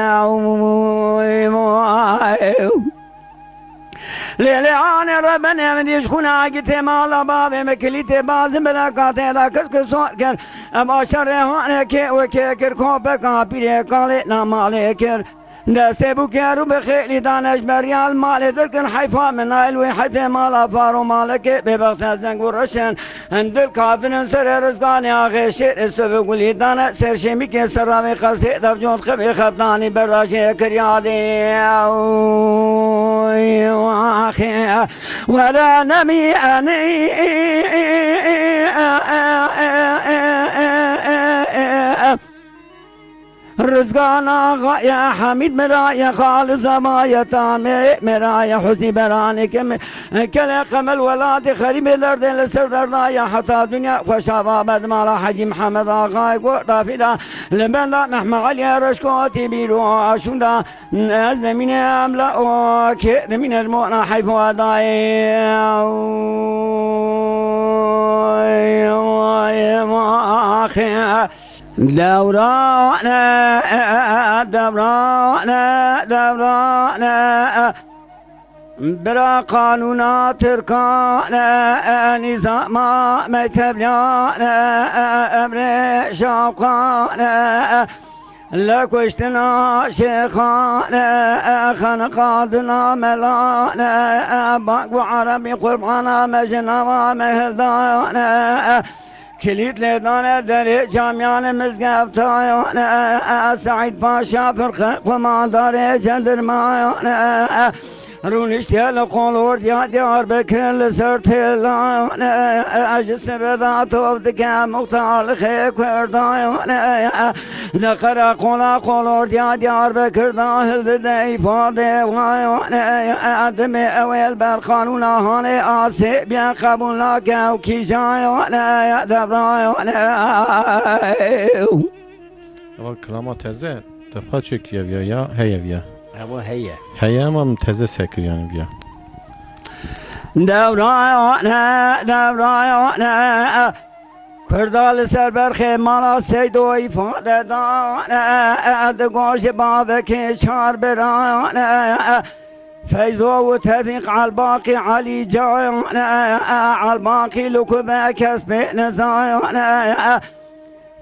S3: ليلي عاني ربنا من يشكون عاقتي مالا بابي مكليتي بعد بلقات هذا كسك سوار كر أما شريحاني كي وكيكر كوبك عبيري قالتنا مالكر دسته بكرو بخیلی دانش بریال مال درکن حیفا من علوی حیفه مالا فارو مالک ببخت زنگ و رشن اندل کافرن سر رزقانی آخه شیر استو بگولی دانش سرشمی که سرامی قصه دفجون خبی خبتانی برداشی کریادی آخه ولا نمی انی رزقانا يا حميد مرايا خالص زمايتان مرايا حسني برانك كلا قمل ولاد خريب الارض لسردنا يا حتى دنيا وشباب مالا حجي محمد آغاي قرطافدا لمن لا محمد علي رشكوتي بيرو عشوندا الزمين املا وكيد من المؤنى حيث وداي دورانا برا قانونا تركانا نظاما متبلانا امر شوقانا لكوشتنا شيخانا خنقادنا ملانا باقو عربي قربانا مجنوا مهدانا كليت لدانا دري جامعان مزقف تايانا سعيد باشا فرقه قماندار جندر مايانا رونشتي لقول يا ديار بكل سرتلانا اجس بدات وبدك مختار خيك وردايانا ذكر قول يا ديار بكر داهل دي فاضي وايانا ادمي اويل بالقانون هاني اسي بيان قبول لك وكي جايانا يا دبرايانا
S1: اول كلامه تزه تبقى تشكي يا هي
S3: هي
S1: ما تزه سكر يعني بيا
S3: دورايانا كردال سربر خيمالا سيدو إفادة دانا دقوش بابك شار برانا فيزو وتفيق على الباقي علي جايانا على الباقي لكبا كسب نزايانا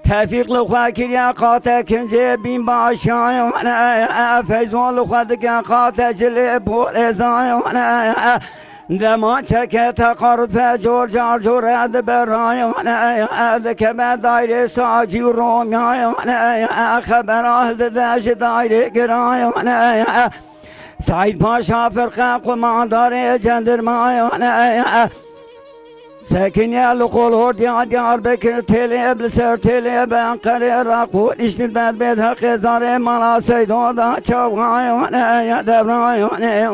S3: تفيق لخواكر يا قاتك جيبين باشايانا فيزو لخواتك يا قاتك جلبول زايانا دما چکه تقارف جور جار جور اد برایانه اد که به دایره ساجی و رومیانه خبر آهد دشت دایره گرایانه سعید پاشا فرقه قماندار جندر مایانه ساكن يا لقول هود يا ديار بكر تيلي بلسر تيلي بانقر راقود اشتل باد بيد حق زاري مالا سيدو دا چوغايانه يا دبرايانه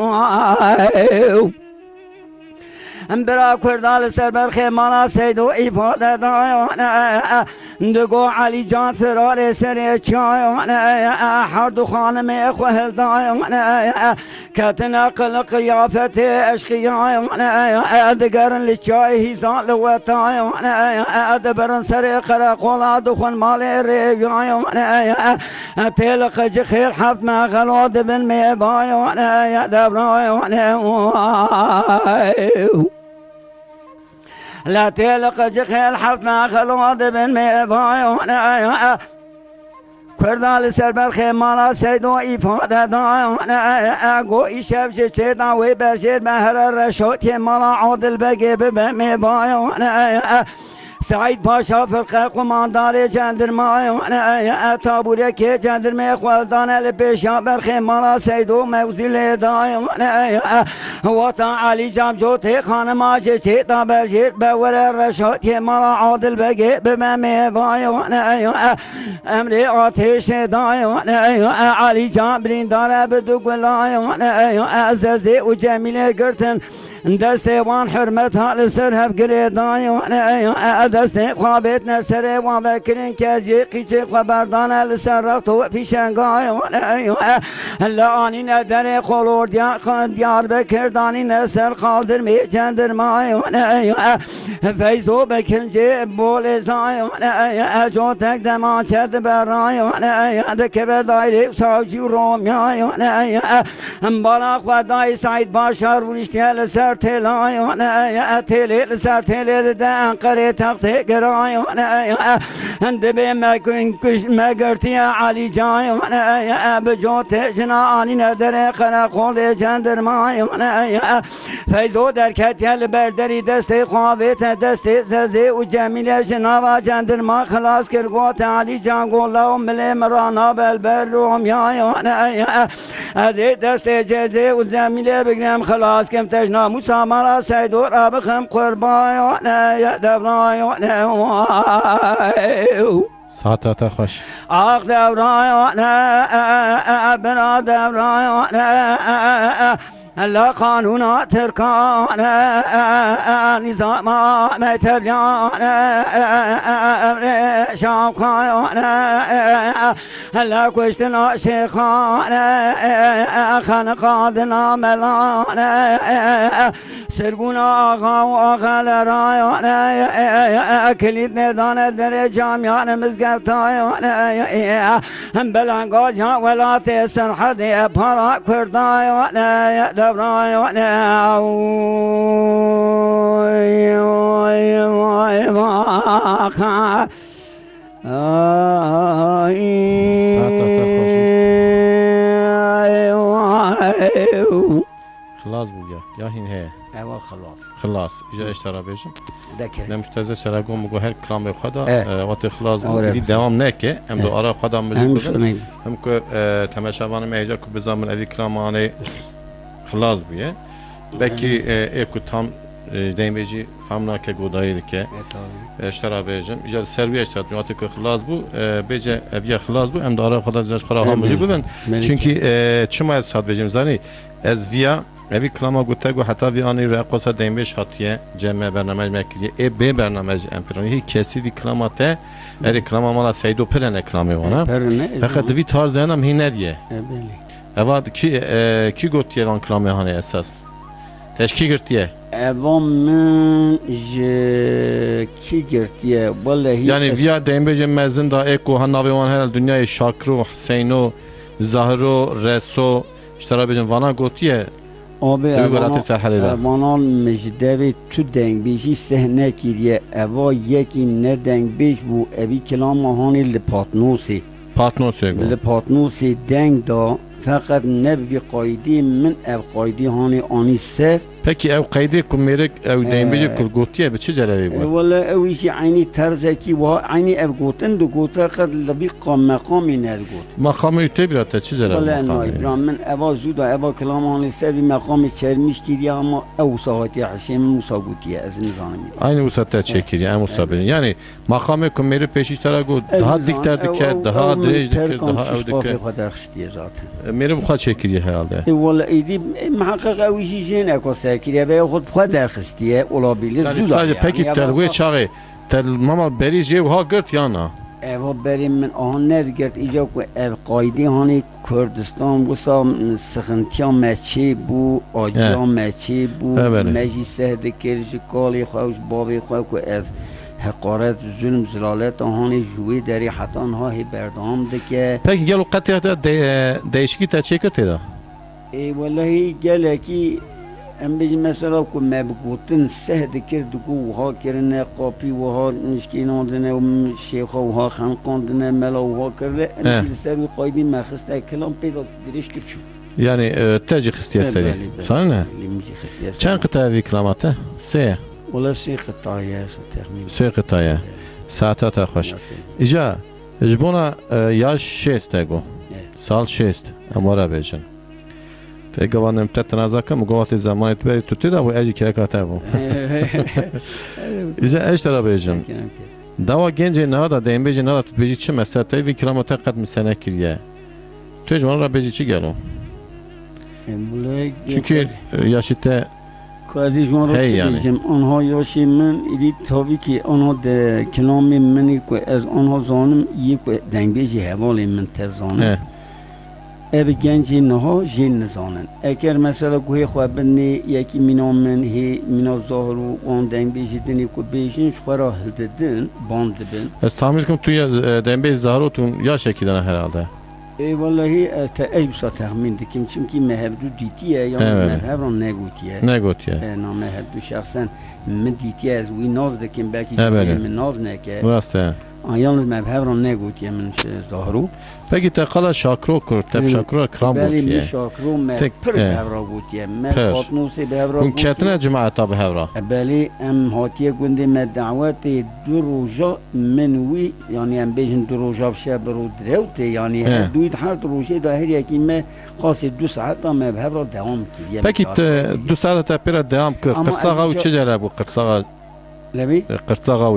S3: برا كردال سربر خيمانا سيدو إفادة دايانا دقو علي جان فرار سري چايانا حردو خانم اخوه دايانا كتنقل قيافة اشقيانا دقرن لچاي هزان لوتايانا دبرن سري قرقولا دخون مالي ريبيانا تلق جخير حفت ما غلود بن ميبايانا يا دبرايانا لا تلق جخيل حفنا خلوات بن ميبايونا كردال سربر خيمانا سيدو إفادة دايونا قو إشاف جسيدا ويبرشيد مهر الرشوت يمالا عود البقيب بن ميبايونا سعید پاشا فرقه قماندار جندرمای تابوره که جندرمه خالدان لپیشا برخی مالا سیدو موزیل دای وطا علی جام جوتی خانم آجه چی تابرجیت بور رشاد که مالا عادل بگی بممی بای امری آتش دای علی جام برینداره بدو گلای عزیزی و جمیل گرتن دسته وان حرمت حال سر هف گریدای دسته خوابت نسر وان بکرین که جیقی چه خبردان لسر رفت و فی شنگای لانی ندر خلور دیار بکردانی نسر خالدر می جندر مای فیزو بکن جی بول زای جو تک دمان چد برای دکه به دایره ساوجی رومیای بالا خدای سعید باشار ونشتی لسر تلای تل سر تل دان قری تخت گرای دبی مکن کش مگرتی علی جای بجو تجنا آنی ندر قرا قول جندر مای فیضو در کتیل بردری دست خوابت دست ززی و جمیل جناب جندر ما خلاص کر گوت علی جان گولا و مل مرانا بلبر روم یا دست جزی و جمیل بگرم خلاص کم تجنا مسامرا سیدور آبخم قربان یا دبران
S1: ساعتات خوش
S3: آق دبران برا دبران لا قانون ترکان نظام متبیان شام خان لا کشتنا شیخان خانقادنا ملان سرگون آقا و آقا لرایان کلید ندان در جامیان مزگفتایان بلنگا جان ولات سرحد پارا کردایان دبرایان
S1: خلاص بویا یا هین هی
S3: اول
S1: خلاص اجا اشترا بیشم
S3: ذكر
S1: نمشتزه شرقون مگو هر کلام خدا وقت خلاص دی دوام نکه هم دو آرا خدا مجبور هم که تماشاوان مهجا که بزامن ادی کلامانه خلاص بیه بکی ایکو تام دیم بیجی فهمنا که گودایی که اشترا بیشم اجا سروی اشترا وقتی که خلاص بو بیجه اویا خلاص بو هم دو آرا خدا جنش خدا هم مجبور بن چونکی چما از ساعت بیجم زنی از ویا اوی کلاما گوته گو حتی وی آنی رقصه دیمش هاتیه جمع برنامج مکریه ای به برنامج امپرانی هی کسی وی کلاماته اری کلاما مالا سیدو پرنه کلامی وانه فقط دوی تارزه هم هی ندیه اواد کی گوتیه وان کلامی هانه اساس تش کی گرتیه
S2: اوام من کی گرتیه
S1: یعنی ویا دیمش مزن دا ایکو هنوی وان هر دنیای شاکرو حسینو زهرو رسو اشترا بیجن وانا گوتیه
S2: آبی اوانال مجدوی تو دنگ بیشی سهنه کریه اوا یکی نه دنگ بیش بو اوی کلام هانی لپاتنوسی لپاتنوسی دنگ دا فقط نبی قایدی من او قایدی هانی آنی سر
S1: پکی او قایدی کم میرک او دنگ بیشی کل گوتیه به چه جلوی بود؟
S2: والا اویشی عینی ترزکی و عینی او گوتن دو گوت فقط لبی مقامی نرگوت
S1: مقامی تو بیراته چه جلوی؟
S2: والا نای برام من اوا زودا اوا کلام هانی سر بی مقامی چرمیش کریه اما او ساعتی حشیم موسا گوتیه از نظامی
S1: aynı usatta çekir ya Musa Bey. Yani makamı kumeri peşiştara go daha dikter diker, daha direj diker, daha ev diker. Meri bu kadar çekir herhalde.
S2: Valla idi muhakkak o işi jene ko sekiriye ve خود بخواد درخستیه olabilir.
S1: Yani sadece peki terviye çağı tel mama berice ha gert yana.
S2: Eva berim min ahon nedgert ica ko ev qaydi hani Kürdistan bu sam sıkıntıya meçi bu acıya meçi bu meclise dikerici kali xoş babi xo ko ev حقارت ظلم زلالت آهانی جوی داری حتی آنها هی بردام دکه
S1: پکی گلو قطعیت دیشکی تا چه کتی دا؟
S2: ای والله گله کی ام بیج مثلا کو مبگوتن سه دکرد کو وها کرنه قاپی وها نشکیناندنه و شیخ وها خانقاندنه ملا وها کرده ام سری قایدی مخسته کلام پیدا درش کرد
S1: Yani tercih istiyse. Sana ne? Çen kıta evi kılamatte? Se.
S2: ولا سي قطاعية تخمين
S1: سه قطعه ساعتها خوش ایجا جبونا یاش شست اگو سال شست امورا بیشن تگوانم تتنازا کم گوات زمانی تبری توتی دا و اجی کرکاته بو ایجا اش ترا بیشن دوا گنج نه دا دیم بیشن نه تو بیشی چه مثلا تیوی کیلومتر قدم سنه کریه تو جوان را بیشی چی گلو çünkü yaşıta
S2: Kardeşim
S1: Hey yani.
S2: diyeceğim. Onha yaşımın ili tabii ki onha de kelamı meni ko az onha zanım iyi ko dengeci havalı men tezanım.
S1: he
S2: Ev genci naha jin zanen. Eğer mesela koyu xabirni yeki minamın he mina zahru on dengeci dini ko beşin şfara hildedin bandibin.
S1: az tahmin ediyorum tu ya dembe zahrotun ya şekilde herhalde
S2: Vallahi eyüsa tahmin dikim çünkü mehevdu ditiye yani
S1: Evet.
S2: mehevran negutiye.
S1: ne got ya
S2: نامهدو شخصا من دیتی از وی ناز دکیم بلکه
S1: بله.
S2: من ناز نکه
S1: burası
S2: یالنز مبهران نگوتیه من ظاهرو
S1: peki tekala şakro kur tep şakro kram
S2: بلی
S1: botiye
S2: مشاکرو
S1: تک-
S2: پر
S1: اه.
S2: بهورا گوتیه من
S1: پر.
S2: قاطنوسی بهورا
S1: kun ketine cemaata bu hevra
S2: بلی ام هاتیه گنده من دعوت دو روژا من وی یعنی ام بیشن دو روژا بشه برو دروته یعنی
S1: اه.
S2: دوید هر دو روژه داهر یکی من خاصی 2 ساعت هم بهورا دوام کردیم
S1: peki du saat tepire devam kır
S2: Ama
S1: kırtlağa
S2: ayrıca-
S1: uçacak bu kırtlağa
S2: لبی
S1: kırtlağa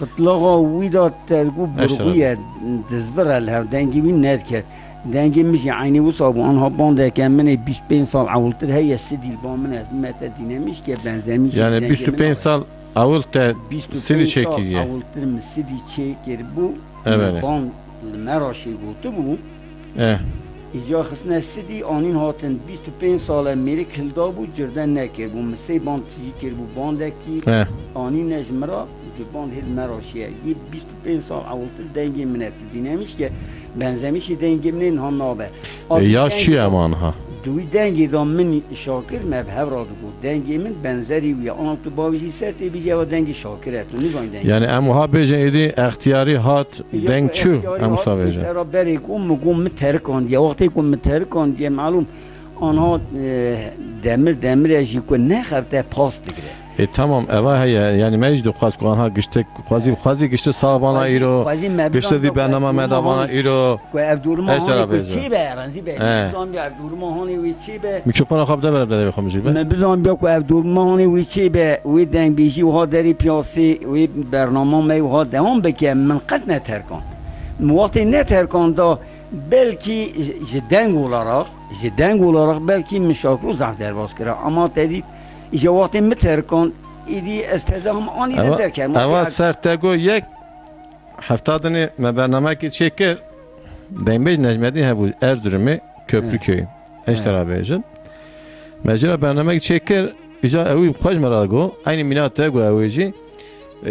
S2: قطلاقا ویدا ترگو برگویه دزبر الهر دنگی وی ند کرد دنگی میشه عینی و صابو آنها بانده که من 25 سال اولتر هی سدیل با من مت دینمیش که بنزمیش
S1: yani 25 sal avul te sidi çekiliyor
S2: اولتر من سدی چکر بو
S1: Evet.
S2: بان مراشی گوتو بو
S1: eh
S2: ایجا خسنه سدی آنین هاتن 25 سال میری کلدا بو جردن نکر بو مسی باند چی کر بو بانده کی
S1: eh
S2: آنی نجمرا جبان هید مراشیه یه 25 سال اولتر دنگی منت دینمیش که بنزمیشی دنگی منین هم نابه
S1: yaş çi aman ha
S2: دوی دنگی دا من شاکر مبهب را دو دنگی من بنزری ویا آن تو باویشی سرتی بیجه و دنگی شاکر اتو نگاین دنگی
S1: yani emu ha bejin idi ihtiyari hat denk çu emu savece
S2: را بری کم مگم مترکان یا وقتی کم مترکان یا معلوم آنها demir اجی که نخبته پاس دگره
S1: tamam eva heye yani mecdu khas ku anha giştek khazi gişte sabana iro gişte di bernama medavana iro
S2: که عبدالرحمن
S1: اشترا
S2: هانی که
S1: بیزه.
S2: چی به رنزی به
S1: اه.
S2: نظام بیا عبدالرحمن هانی وی چی به
S1: mikrofona kapta verip de bixom jibe
S2: من بزن بیا که عبدالرحمن هانی وی چی به وی دنگ بیشی و ها داری پیاسی وی برنامه می و ها دوام بکن من قد نترکان وقتی نترکان دا بلکی جدنگ olarak belki مشاکل زخ درباز کرد اما تدید ایجا وقتی مترکان ایدی استزام آنی در کرد
S1: eva sertego yek heftadını me bername ki çekir Dembej Necmedi hebu Erzurum'u Köprüköy'ü eştera bejin mecra bername ki çekir ija evi khoş merago aynı minat tego evici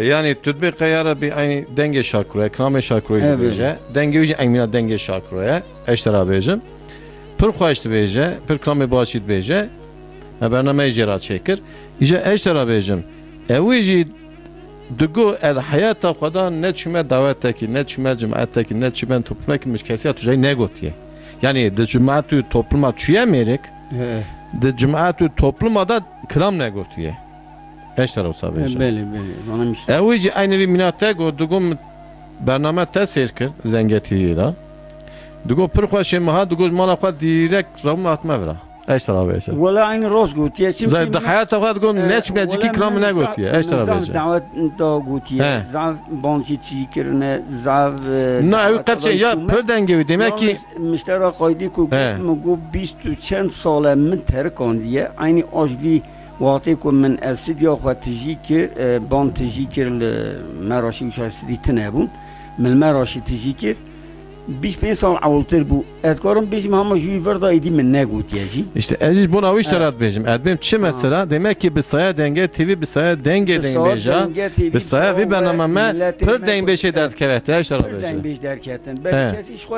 S1: yani tutbi kayara bir aynı denge şakroya krame şakroya
S2: Evet.
S1: beje denge uji aynı minat denge şakroya eştera bejin pır khoştu beje pır krame başit beje me bername icra çekir ija eştera bejin evici دگو از حیات خدا نه چمه دعوت کی نه چمه جماعت کی نه چمه توپلما کی مشکسیات جای نگوتیه یعنی د جماعت توپلما چیه میرک د جماعت توپلما da kram negotiye eşler olsa beşe
S2: بله بله منم
S1: اویجی aynı bir minate go dugum برنامه تسیر کرد زنگتی دا دگو پر خوشه مها دگو مالا خود direkt رام atma vera eşler beşe
S2: ولا عين روز قوتيه
S1: زاد حياته خود گون نچ میجی کram negotiye eşler beşe
S2: دعوت دا قوتيه زاف بانشي تشي كرنا زاف
S1: نه او قرچه یا پر دنگوی demek ki
S2: مشترا قايدي كو مگو 20 چند سال من ترکان دیه عین آجوی وقتی که من اسیدیا خو تجی کر بان تجی کر مراشی شایستی تنبون من مراشی تجی کر 25 سال اولتر بو ادکارم بیشم همه جوی وردا ایدی من نگوتیه جی
S1: İşte aziz buna işaret bejim. Edbim çi mesela demek ki bir saya denge TV bir saya denge dengeja. Bir saya bir benamama pır denge beşe dert kevehte işaret
S2: دنگ
S1: bejim.
S2: بیش در کتن بله کسی خو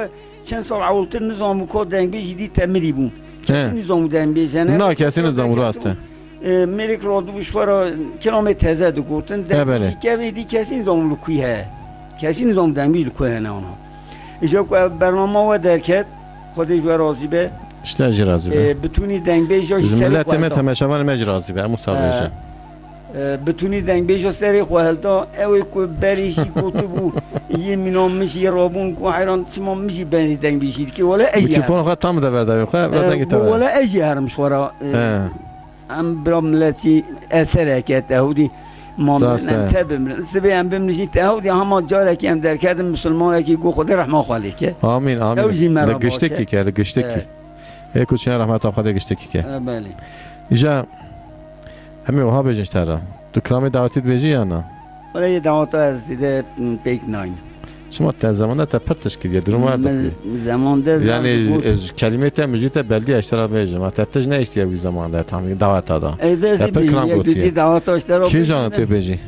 S2: چند سال اولتر نظام کو دنگ بیش دی تمری بون کسی نظام دنگ بیش نه
S1: Ne kesin zaman rastı.
S2: ملک رادو بشورا کلام تازه دو گفتن
S1: بله.
S2: دنگ که دی کسی نظام لکویه کسی نظام دنگ بیش لکویه نه آنها ایجا برنامه و درکت خودش و راضی به
S1: İşte jirazi be.
S2: بتونی دنگ بیش
S1: Bizim millet demet hemeşavan mecrazi be. Musa bejim.
S2: بتونی دنگ بیشو سری خوهلتا اوی کو بریشی کتبو یه مینام میشی رابون کو حیران شما میشی بینی دنگ بیشید که ولی ایه
S1: میکروفون خواهد تام ده برده بخواه
S2: ولی ایه هرمش خورا ام برا ملتی اثر که تهودی ما من تبم سبی ام بمنشی تهودی همه جاره که ام در کردم مسلمان که گو خود رحمه خالی که
S1: آمین آمین ده گشتکی که ده گشتکی ای کوچین رحمت آخوا ده گشتکی که
S2: بله
S1: اینجا همین اوها بجنش تره تو کلام دعوتیت بیجی یا نه؟
S2: ولی یه دعوت از دیده پیک ناین
S1: شما تا زمانه تا پرتش کردی درو مرد
S2: زمان ده
S1: یعنی کلمه تا مجید بلدی اشترا بیجم ما تتج نشتی اوی زمان ده تام دعوت دادا
S2: ایده سی دعوت اشترا
S1: کی جان تو بیجی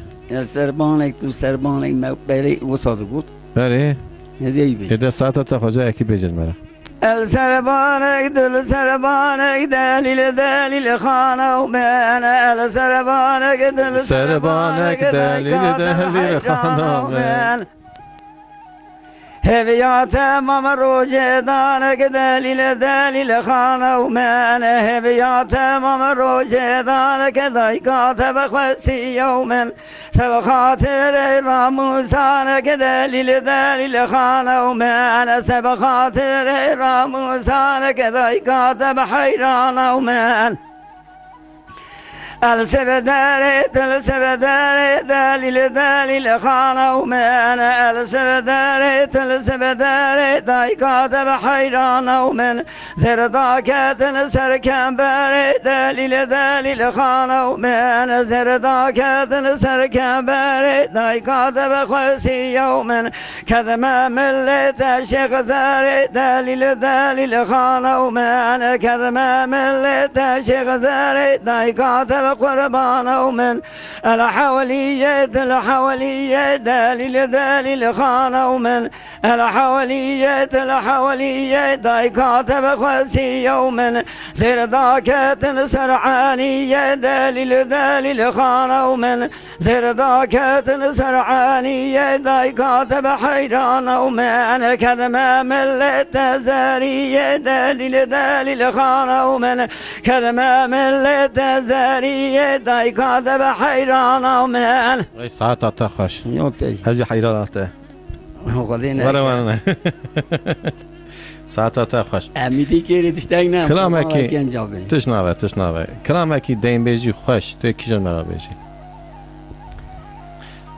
S2: سربانک تو سربانک بری وساط گفت
S1: بله
S2: هدیه بی
S1: ایده ساعت تا خواجه کی بیجن مرا
S3: السربانك دل سربانك دليل خانه ومن السربانك دل
S1: سربانك دليل خانه ومن
S3: هبيات مام روجه دانك دليل خانه ومن هبيات مام روجه دانك ضيقات بخسي يوما سب خاطر راموسانك دليل خانه ومن سب خاطر راموسانك ضيقات بحيران ومن السبداري دليل خانه ومن السبداري دايقات بحيران ومن زرداكات سركنباري دليل خانه ومن زرداكات سركنباري دايقات بخسي يوما كذما ملت الشيخ ثاري دليل خانه ومن كذما ملت الشيخ ثاري دايقات قربان ومن الحولية دليل خانه ومن الحولية دايقات بخسي يوما زرداكات سرعانية دليل خانه ومن زرداكات سرعانية دايقات بحيران ومن كذما ملت زارية دليل خانه ومن كذما ملت زارية دايقات بحيران ومن
S1: ای ساعت تا خوش هجی حیرانته
S2: وقدينا
S1: ساعت تا خوش
S2: امیدی که تشتاقنا
S1: کلامکی تشناوه کلامکی دین بیجی خوش تو کیجن مرا بیجی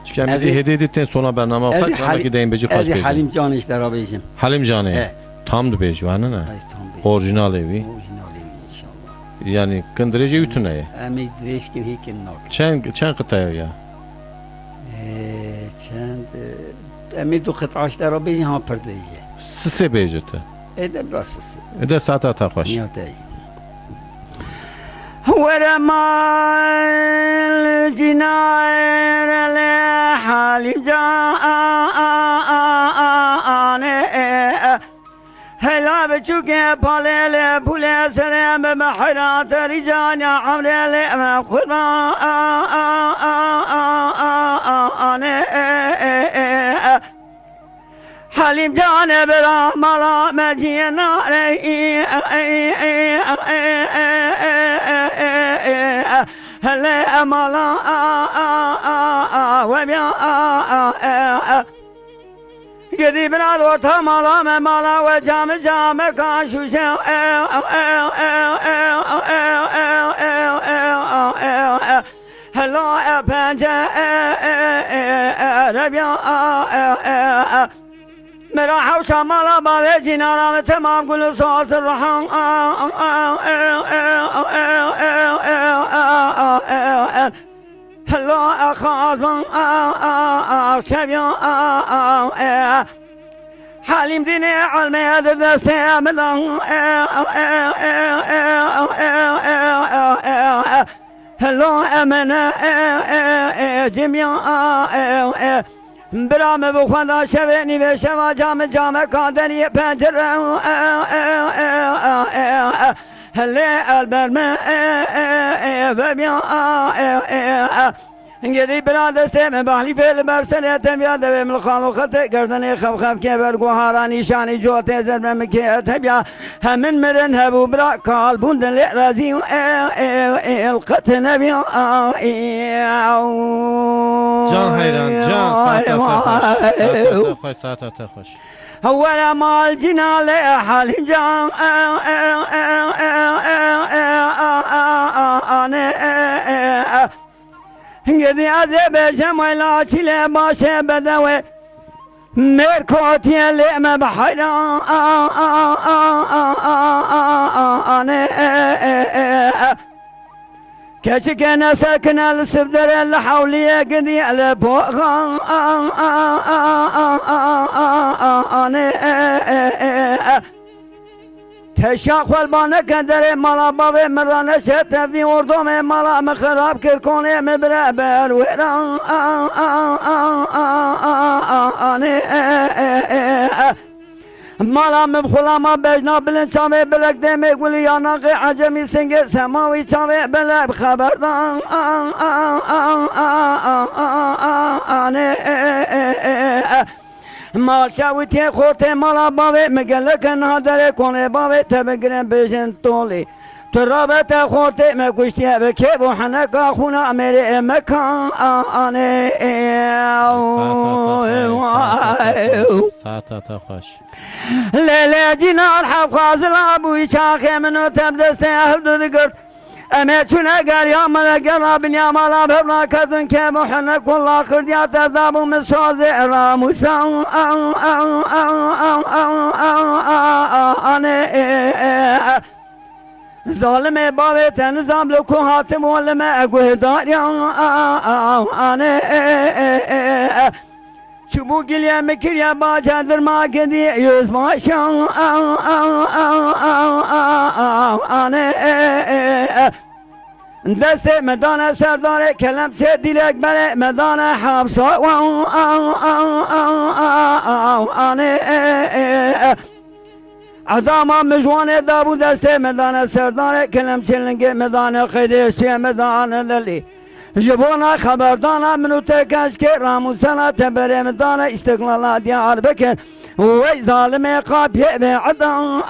S1: چون امیدی هدیه تن سونا برنامه خوش کلامکی دین بیجی خوش بیجی
S2: حلیم جانش درا بیجیم
S1: حلیم جانه tam da بیجی وانه نه orijinal evi yani kındırıcı ütüne ya
S2: امید ریشکن هیکن ناک
S1: چند قطعه ya
S2: چند امید دو قطعاش درا بیجی ها پردیجی
S1: سه بیجی تو
S2: ایده براسس
S1: ایده ساعت تا خوش
S3: ورما الجناير لحالي جاني هلا بچوكي بالي بولي سلام بمحرات رجال عمري حليم جاني برا ملا مجينا هلا ملا وبيا قدي بنا الوطا مالا وجام كاشو شو هلا بنجا ربيا مراحة وشمالة بالي جنانا تمام كل صوت الرحم هلا أخاذ من شبيا حليم ديني علمي هذا دستي مدن هلا أمنا جميع برام بخدا شبني بشوا جام قادني بنجر هلا البرم ببيا گدی برادسته من بحلی فعل برسنیتم یاد به ملخان و خطه گردن خف که برگو هارانی شانی جوته زر من مکیتم یا همین مرن هبو برا کال بوندن لعرازی القت نبی
S1: جان حیران جان ساعت خوش
S3: هو مال جنال حال جان قدي عذب جميلة تلا باشه بدوي ميركوتي اللي ما بحيران كشك انا ساكن السبدر اللي حولي قدي على بوغان تشاق والبانه كدر مالا بابي مرانه شتا في وردوم مالا مخراب كركوني مبرابر ويران مالا مبخلا ما بجنا بلن شامي بلك ديمي قولي يا ناقي عجمي سنجر سماوي شامي بلا بخبردان مال شاوتي خورتي مالا بابي مقلك نهدر كوني بابي تبقرن بجن طولي ترابة خورتي ما كشتي بكيب وحنك اخونا اميري مكان
S1: ساعت خوش
S3: ليلة جينا الحب خازل ابوي شاخي منو تبدستي اهدو ذكرت أميتنا قال يا ملك رابن يا ملا ببنا كذن كيف وحنك والله خرد يا تذاب من صوز راموسا ظالم بابي تنظام لكو هاتم ولا ما اقوه دار يا شبو قليا مكر يا باجادر ما قدي يوز ما شان دست مدان سردار کلم چه دیلک بله مدان حبسا عظام مجوان دابو دست مدان سردار کلم چلنگ مدان خیدشی مدان للی جبونا خبردانا منو تکش که راموسانا تبره مدانا استقلالا دیار بکن وی ظالم قابی بعدان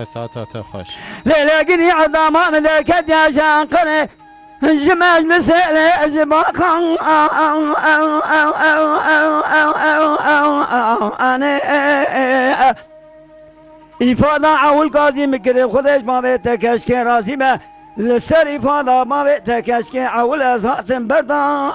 S1: ساعت خوش
S3: لیلا قدی عظاما مدرکت یا شانقره جماج مسئله جباقان إفادة عول قاضي مكري خدش ما بيتكش كي راسي ما لسر إفادة ما بيتكش كي عول أزهات بردان